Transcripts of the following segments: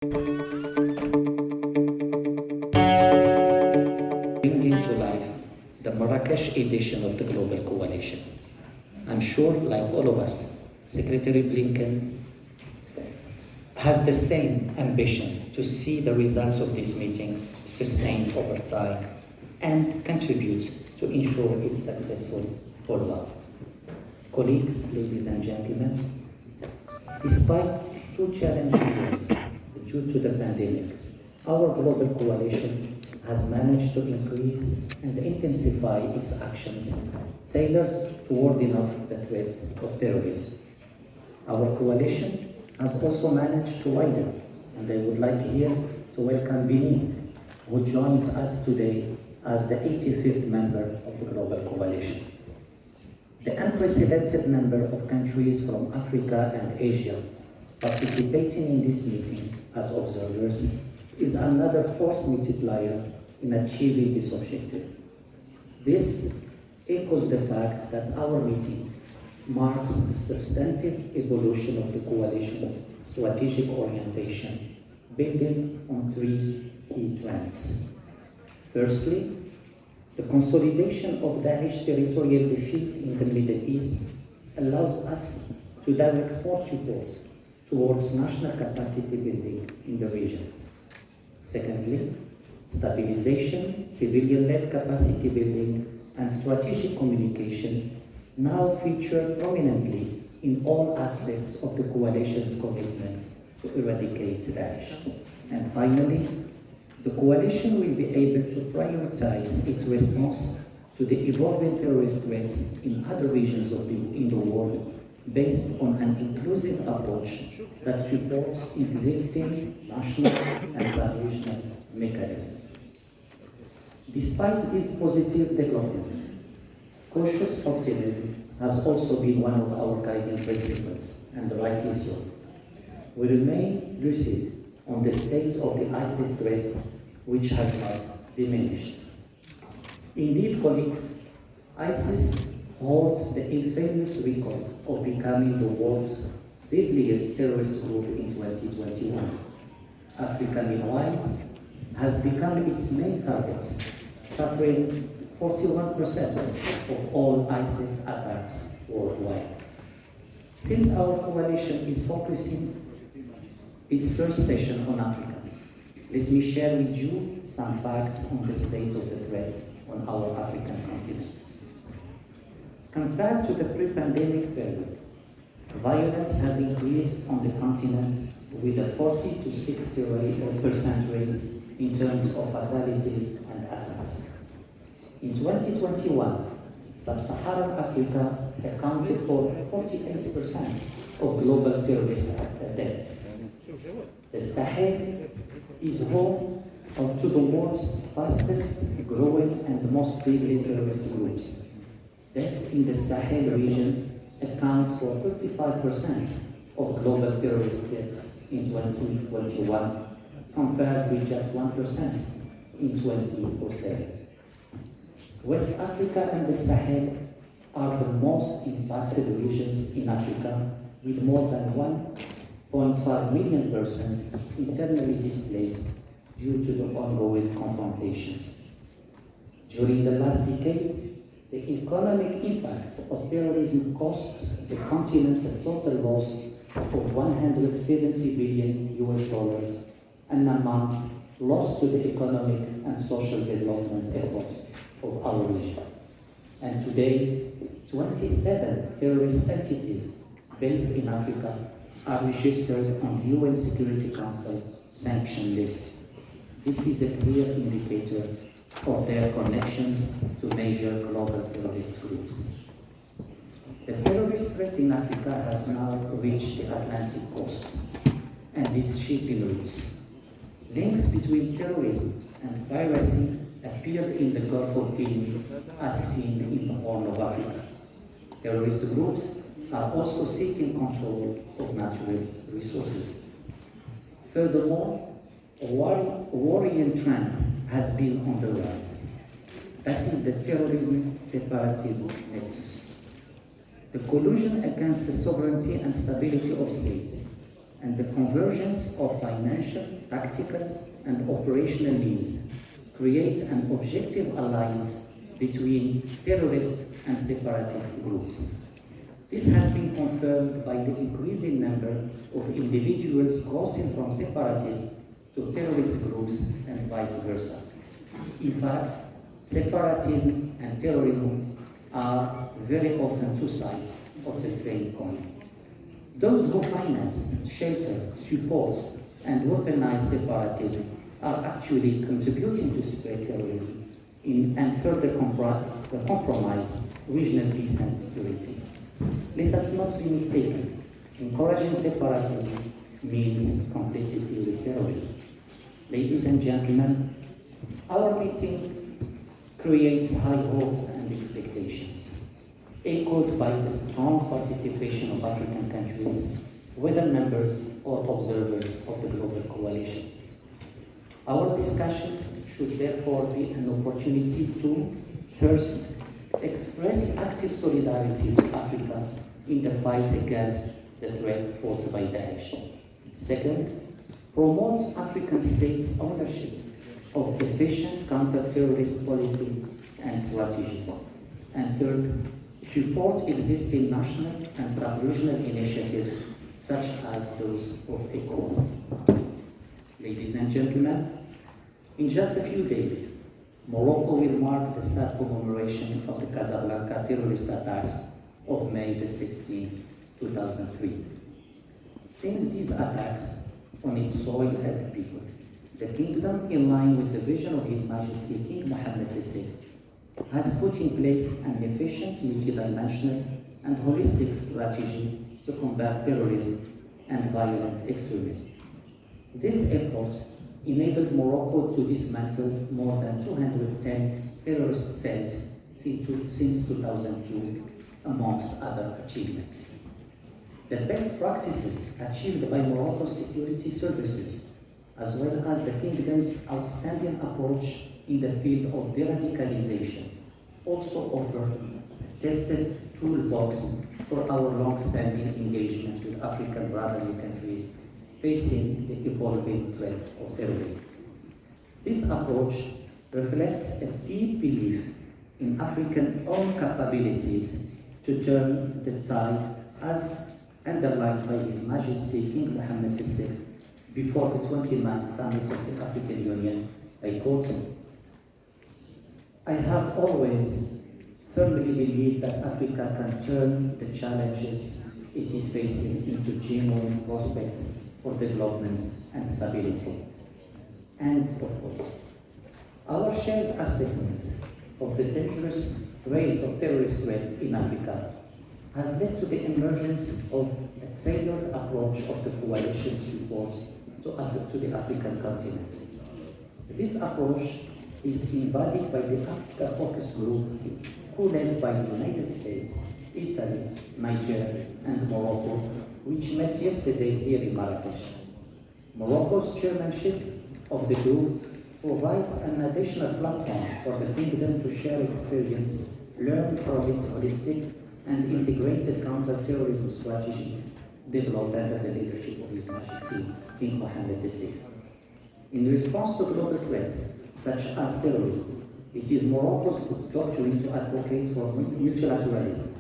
Bringing to life the Marrakesh edition of the Global Coalition. I'm sure, like all of us, Secretary Blinken has the same ambition to see the results of these meetings sustained over time and contribute to ensure its successful follow-up. Colleagues, ladies and gentlemen, despite two challenging years due to the pandemic, our global coalition has managed to increase and intensify its actions tailored to warding off the threat of terrorism. Our coalition has also managed to widen, and I would like here to welcome Benin, who joins us today as the 85th member of the Global Coalition. The unprecedented number of countries from Africa and Asia participating in this meeting as observers is another force multiplier in achieving this objective. This echoes the fact that our meeting marks a substantive evolution of the coalition's strategic orientation, building on three key trends. Firstly, the consolidation of Daesh territorial defeat in the Middle East allows us to direct more support towards national capacity building in the region. Secondly, stabilization, civilian-led capacity building, and strategic communication now feature prominently in all aspects of the coalition's commitment to eradicate Daesh. And finally, the coalition will be able to prioritize its response to the evolving terrorist threats in other regions in the world based on an inclusive approach that supports existing national and sub-regional mechanisms. Despite these positive developments, cautious optimism has also been one of our guiding principles, and rightly so. We remain lucid on the state of the ISIS threat, which has not diminished. Indeed, colleagues, ISIS holds the infamous record of becoming the world's deadliest terrorist group in 2021. Africa, meanwhile, has become its main target, suffering 41% of all ISIS attacks worldwide. Since our coalition is focusing its first session on Africa, let me share with you some facts on the state of the threat on our African continent. Compared to the pre-pandemic period, violence has increased on the continent with a 40 to 60% raise in terms of fatalities and attacks. In 2021, Sub-Saharan Africa accounted for 48% of global terrorist deaths. The Sahel is home to the world's fastest growing and most deadly terrorist groups. Deaths in the Sahel region account for 35% of global terrorist deaths in 2021, compared with just 1% in 2007. West Africa and the Sahel are the most impacted regions in Africa, with more than 1.5 million persons internally displaced due to the ongoing confrontations. During the last decade, the economic impact of terrorism cost the continent a total loss of $170 billion, an amount lost to the economic and social development efforts of our region. And today, 27 terrorist entities based in Africa are registered on the UN Security Council sanction list. This is a clear indicator of their connections to major global terrorist groups. The terrorist threat in Africa has now reached the Atlantic coasts and its shipping routes. Links between terrorism and piracy appear in the Gulf of Guinea as seen in the Horn of Africa. Terrorist groups are also seeking control of natural resources. Furthermore, a worrying trend has been on the rise. That is the terrorism-separatism nexus. The collusion against the sovereignty and stability of states and the convergence of financial, tactical, and operational means create an objective alliance between terrorist and separatist groups. This has been confirmed by the increasing number of individuals crossing from separatist to terrorist groups and vice versa. In fact, separatism and terrorism are very often two sides of the same coin. Those who finance, shelter, support, and weaponize separatism are actually contributing to spread terrorism and further compromise regional peace and security. Let us not be mistaken. Encouraging separatism means complicity with terrorism. Ladies and gentlemen, our meeting creates high hopes and expectations, echoed by the strong participation of African countries, whether members or observers of the global coalition. Our discussions should therefore be an opportunity to, first, express active solidarity to Africa in the fight against the threat posed by Daesh. Second, promote African states' ownership of efficient counter-terrorist policies and strategies. And third, support existing national and sub-regional initiatives such as those of ECOWAS. Ladies and gentlemen, in just a few days, Morocco will mark the sad commemoration of the Casablanca terrorist attacks of May the 16th, 2003. Since these attacks on its soil had begun, the kingdom, in line with the vision of His Majesty King Mohammed VI, has put in place an efficient, multidimensional, and holistic strategy to combat terrorism and violent extremism. This effort enabled Morocco to dismantle more than 210 terrorist cells since 2002, amongst other achievements. The best practices achieved by Morocco's security services, as well as the kingdom's outstanding approach in the field of de-radicalization, also offer a tested toolbox for our long-standing engagement with African brotherly countries facing the evolving threat of terrorism. This approach reflects a deep belief in African own capabilities to turn the tide, as underlined by His Majesty King Mohammed VI before the 29th Summit of the African Union. I quote, "I have always firmly believed that Africa can turn the challenges it is facing into genuine prospects for development and stability." And of course, our shared assessment of the dangerous rise of terrorist threat in Africa has led to the emergence of a tailored approach of the coalition support to the African continent. This approach is embodied by the Africa Focus Group, co-led by the United States, Italy, Niger, and Morocco, which met yesterday here in Marrakesh. Morocco's chairmanship of the group provides an additional platform for the kingdom to share experience, learn from its holistic and integrated counter-terrorism strategy developed under the leadership of His Majesty King Mohammed VI. In response to global threats such as terrorism, it is Morocco's doctrine to advocate for multilateralism,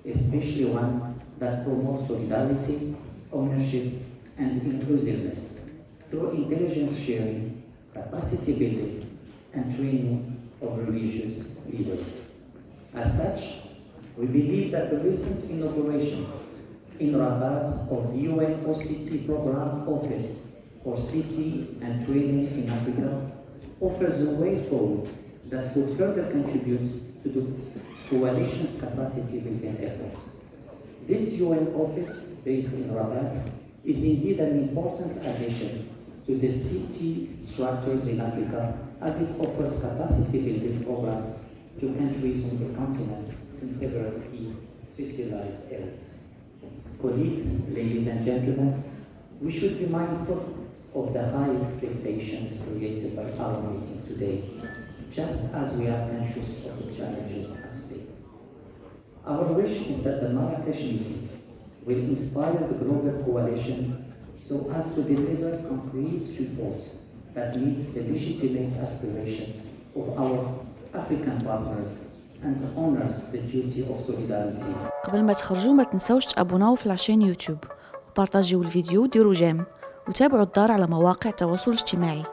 especially one that promotes solidarity, ownership, and inclusiveness through intelligence sharing, capacity building, and training of religious leaders. As such, we believe that the recent inauguration in Rabat of the UN OCT Program Office for City and Training in Africa offers a way forward that would further contribute to the coalition's capacity building efforts. This UN office, based in Rabat, is indeed an important addition to the city structures in Africa, as it offers capacity building programs to countries on the continent in several key specialized areas. Colleagues, ladies and gentlemen, we should be mindful of the high expectations created by our meeting today, just as we are conscious of the challenges at stake. Our wish is that the Marrakesh meeting will inspire the global coalition so as to deliver concrete support that meets the legitimate aspiration of our African partners and honors the duty of solidarity. قبل ما تخرجوا ما تنسوش تابوناو في العشان يوتيوب وبارطاجيو الفيديو وديروا جيم وتابعوا الدار على مواقع التواصل الاجتماعي.